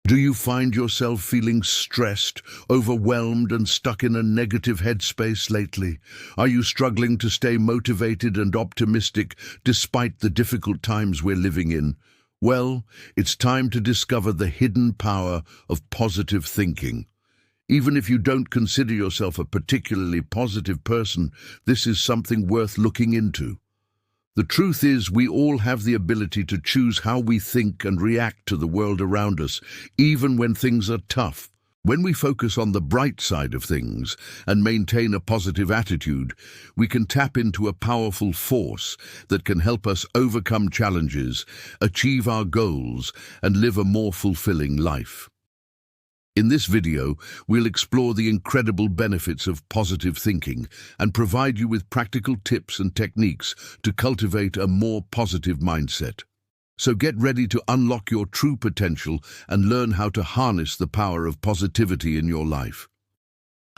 Do you find yourself feeling stressed, overwhelmed, and stuck in a negative headspace lately? Are you struggling to stay motivated and optimistic despite the difficult times we're living in? Well, it's time to discover the hidden power of positive thinking. Even if you don't consider yourself a particularly positive person, this is something worth looking into. The truth is, we all have the ability to choose how we think and react to the world around us, even when things are tough. When we focus on the bright side of things and maintain a positive attitude, we can tap into a powerful force that can help us overcome challenges, achieve our goals, and live a more fulfilling life. In this video, we'll explore the incredible benefits of positive thinking and provide you with practical tips and techniques to cultivate a more positive mindset. So get ready to unlock your true potential and learn how to harness the power of positivity in your life.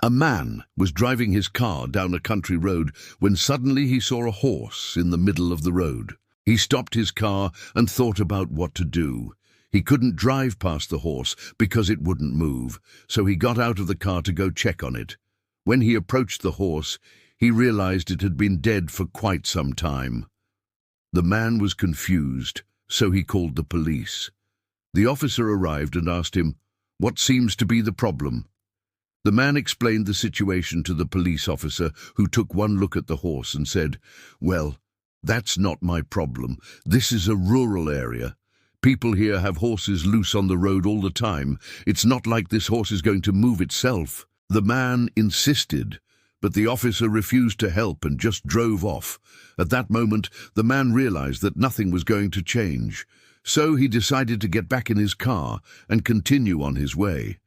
A man was driving his car down a country road when suddenly he saw a horse in the middle of the road. He stopped his car and thought about what to do. He couldn't drive past the horse because it wouldn't move, so he got out of the car to go check on it. When he approached the horse, he realized it had been dead for quite some time. The man was confused, so he called the police. The officer arrived and asked him, "What seems to be the problem?" The man explained the situation to the police officer, who took one look at the horse and said, "Well, that's not my problem. This is a rural area. People here have horses loose on the road all the time. It's not like this horse is going to move itself." The man insisted, but the officer refused to help and just drove off. At that moment, the man realized that nothing was going to change, so he decided to get back in his car and continue on his way.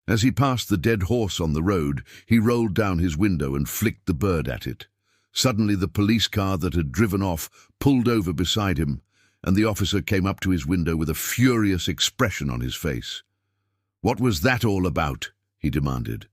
As he passed the dead horse on the road, he rolled down his window and flicked the bird at it. Suddenly, the police car that had driven off pulled over beside him, and the officer came up to his window with a furious expression on his face. "What was that all about?" he demanded.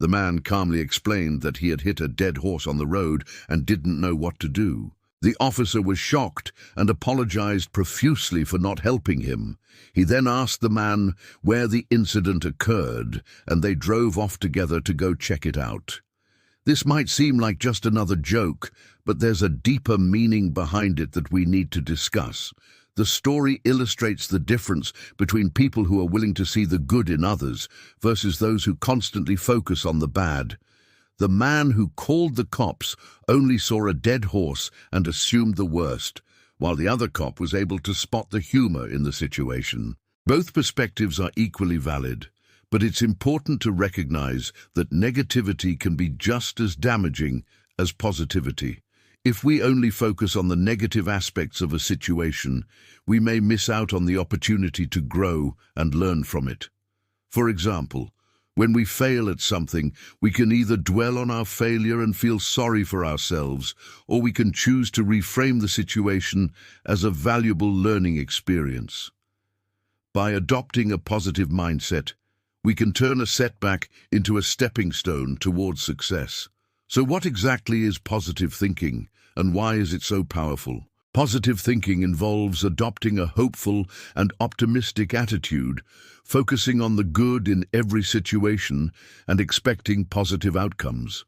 The man calmly explained that he had hit a dead horse on the road and didn't know what to do. The officer was shocked and apologized profusely for not helping him. He then asked the man where the incident occurred, and they drove off together to go check it out. This might seem like just another joke, but there's a deeper meaning behind it that we need to discuss. The story illustrates the difference between people who are willing to see the good in others versus those who constantly focus on the bad. The man who called the cops only saw a dead horse and assumed the worst, while the other cop was able to spot the humor in the situation. Both perspectives are equally valid, but it's important to recognize that negativity can be just as damaging as positivity. If we only focus on the negative aspects of a situation, we may miss out on the opportunity to grow and learn from it. For example, when we fail at something, we can either dwell on our failure and feel sorry for ourselves, or we can choose to reframe the situation as a valuable learning experience. By adopting a positive mindset, we can turn a setback into a stepping stone towards success. So what exactly is positive thinking, and why is it so powerful? Positive thinking involves adopting a hopeful and optimistic attitude, focusing on the good in every situation and expecting positive outcomes.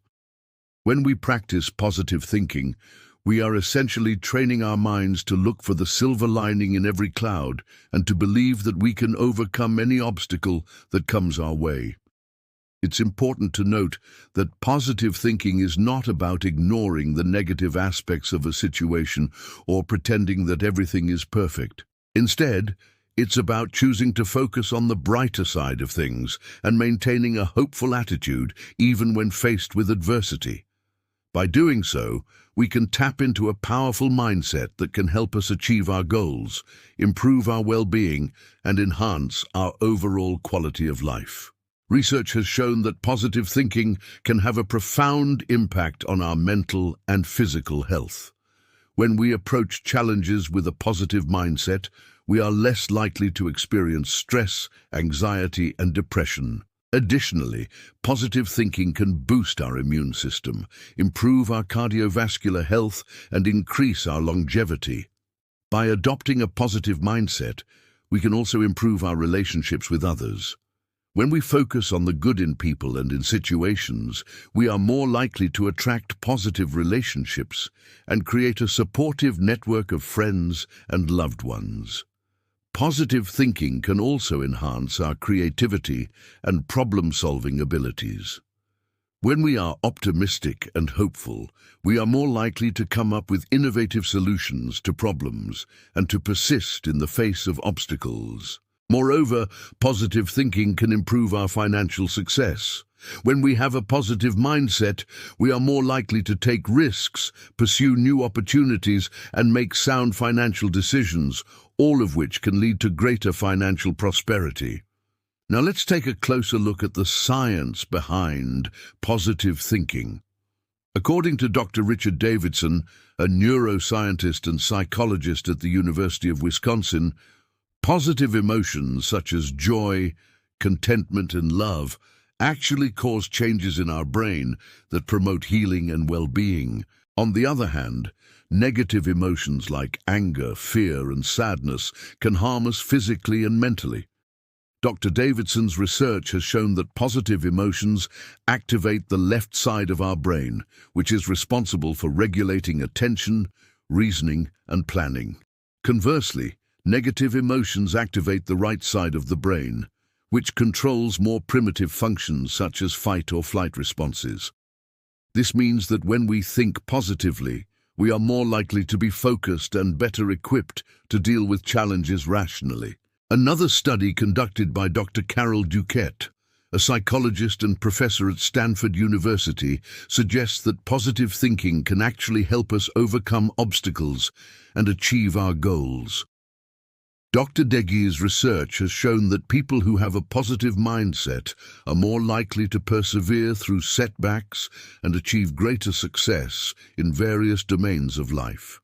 When we practice positive thinking, we are essentially training our minds to look for the silver lining in every cloud and to believe that we can overcome any obstacle that comes our way. It's important to note that positive thinking is not about ignoring the negative aspects of a situation or pretending that everything is perfect. Instead, it's about choosing to focus on the brighter side of things and maintaining a hopeful attitude even when faced with adversity. By doing so, we can tap into a powerful mindset that can help us achieve our goals, improve our well-being, and enhance our overall quality of life. Research has shown that positive thinking can have a profound impact on our mental and physical health. When we approach challenges with a positive mindset, we are less likely to experience stress, anxiety, and depression. Additionally, positive thinking can boost our immune system, improve our cardiovascular health, and increase our longevity. By adopting a positive mindset, We can also improve our relationships with others. When we focus on the good in people and in situations, we are more likely to attract positive relationships and create a supportive network of friends and loved ones. Positive thinking can also enhance our creativity and problem-solving abilities. When we are optimistic and hopeful, we are more likely to come up with innovative solutions to problems and to persist in the face of obstacles. Moreover, positive thinking can improve our financial success. When we have a positive mindset, we are more likely to take risks, pursue new opportunities, and make sound financial decisions, all of which can lead to greater financial prosperity. Now let's take a closer look at the science behind positive thinking. According to Dr. Richard Davidson, a neuroscientist and psychologist at the University of Wisconsin, positive emotions such as joy, contentment, and love actually cause changes in our brain that promote healing and well-being. On the other hand, negative emotions like anger, fear, and sadness can harm us physically and mentally. Dr. Davidson's research has shown that positive emotions activate the left side of our brain, which is responsible for regulating attention, reasoning, and planning. Conversely, negative emotions activate the right side of the brain, which controls more primitive functions such as fight or flight responses. This means that when we think positively, we are more likely to be focused and better equipped to deal with challenges rationally. Another study conducted by Dr. Carol Duquette, a psychologist and professor at Stanford University, suggests that positive thinking can actually help us overcome obstacles and achieve our goals. Dr. Deggie's research has shown that people who have a positive mindset are more likely to persevere through setbacks and achieve greater success in various domains of life.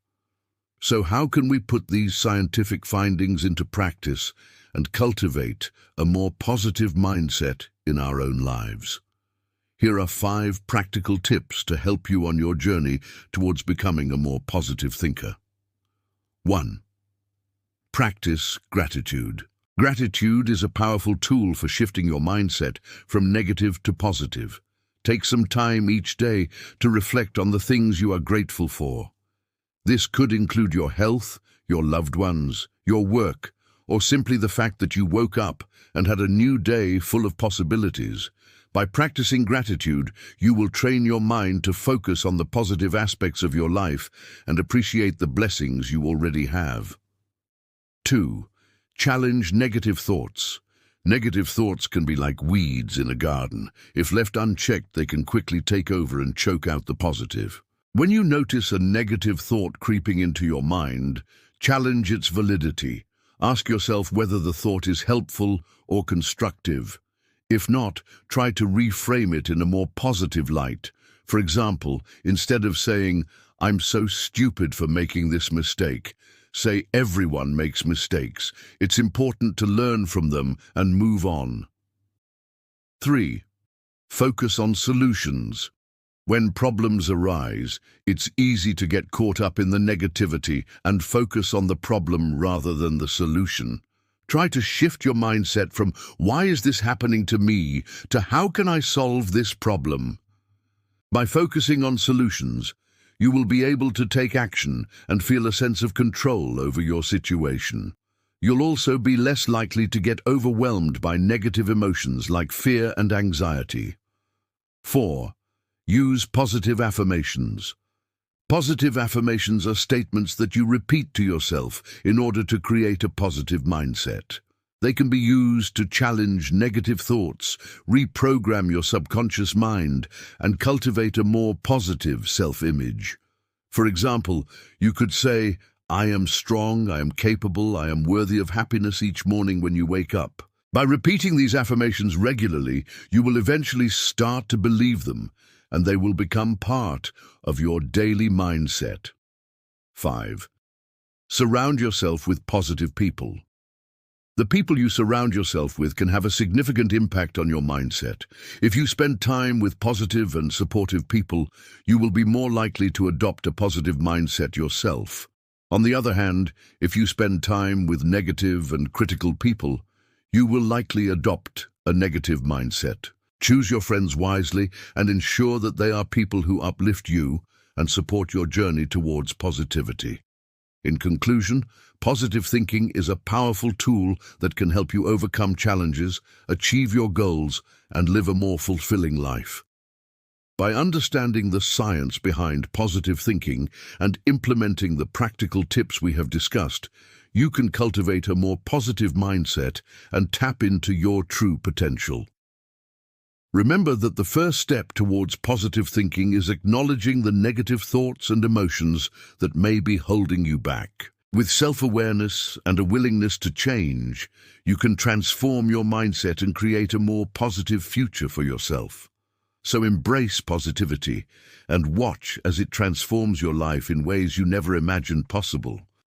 So how can we put these scientific findings into practice and cultivate a more positive mindset in our own lives? Here are 5 practical tips to help you on your journey towards becoming a more positive thinker. 1. Practice gratitude. Gratitude is a powerful tool for shifting your mindset from negative to positive. Take some time each day to reflect on the things you are grateful for. This could include your health, your loved ones, your work, or simply the fact that you woke up and had a new day full of possibilities. By practicing gratitude, you will train your mind to focus on the positive aspects of your life and appreciate the blessings you already have. 2. Challenge negative thoughts. Negative thoughts can be like weeds in a garden. If left unchecked, they can quickly take over and choke out the positive. When you notice a negative thought creeping into your mind, challenge its validity. Ask yourself whether the thought is helpful or constructive. If not, try to reframe it in a more positive light. For example, instead of saying, "I'm so stupid for making this mistake," say, "Everyone makes mistakes. It's important to learn from them and move on." 3. Focus on solutions. When problems arise, it's easy to get caught up in the negativity and focus on the problem rather than the solution. Try to shift your mindset from "Why is this happening to me?" to "How can I solve this problem?" By focusing on solutions, you will be able to take action and feel a sense of control over your situation. You'll also be less likely to get overwhelmed by negative emotions like fear and anxiety. 4. Use positive affirmations. Positive affirmations are statements that you repeat to yourself in order to create a positive mindset. They can be used to challenge negative thoughts, reprogram your subconscious mind, and cultivate a more positive self-image. For example, you could say, "I am strong, I am capable, I am worthy of happiness" each morning when you wake up. By repeating these affirmations regularly, you will eventually start to believe them, and they will become part of your daily mindset. 5. Surround yourself with positive people. The people you surround yourself with can have a significant impact on your mindset. If you spend time with positive and supportive people, you will be more likely to adopt a positive mindset yourself. On the other hand, if you spend time with negative and critical people, you will likely adopt a negative mindset. Choose your friends wisely and ensure that they are people who uplift you and support your journey towards positivity. In conclusion, positive thinking is a powerful tool that can help you overcome challenges, achieve your goals, and live a more fulfilling life. By understanding the science behind positive thinking and implementing the practical tips we have discussed, you can cultivate a more positive mindset and tap into your true potential. Remember that the first step towards positive thinking is acknowledging the negative thoughts and emotions that may be holding you back. With self-awareness and a willingness to change, you can transform your mindset and create a more positive future for yourself. So embrace positivity and watch as it transforms your life in ways you never imagined possible.